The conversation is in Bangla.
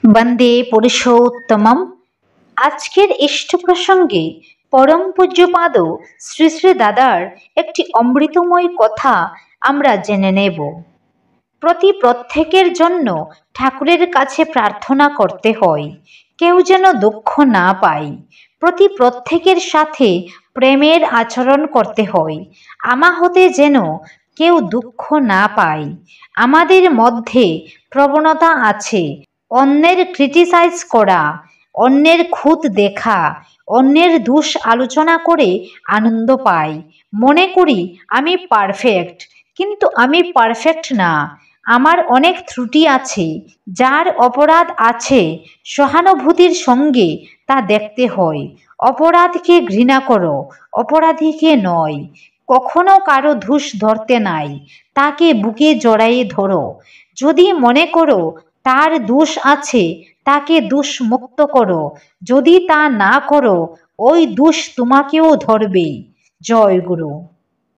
বন্দে পুরুষোত্তমম। আজকের ইষ্ট প্রসঙ্গে পরম পূজ্যপাদ শ্রী শ্রী দাদার একটি অমৃতময় কথা আমরা জেনে নেব। প্রত্যেকের জন্য ঠাকুরের কাছে প্রার্থনা করতে হয় কেউ যেন দুঃখ না পায়। প্রত্যেকের সাথে প্রেমের আচরণ করতে হয়, আমা হতে যেন কেউ দুঃখ না পায়। আমাদের মধ্যে প্রবণতা আছে অন্যের ক্রিটিসাইজ করা, অন্যের খুঁত দেখা, অন্যের দোষ আলোচনা করে আনন্দ পাই। মনে করি আমি পারফেক্ট, কিন্তু আমি পারফেক্ট না, আমার অনেক ত্রুটি আছে। যার অপরাধ আছে সহানুভূতির সঙ্গে তা দেখতে হয়। অপরাধকে ঘৃণা করো, অপরাধীকে নয়। কখনো কারো দোষ ধরতে নাই, তাকে বুকে জড়াইয়ে ধরো। যদি মনে করো তার দোষ আছে, তাকে দোষ মুক্ত করো। যদি তা না করো, ওই দোষ তোমাকেও ধরবে। জয় গুরু।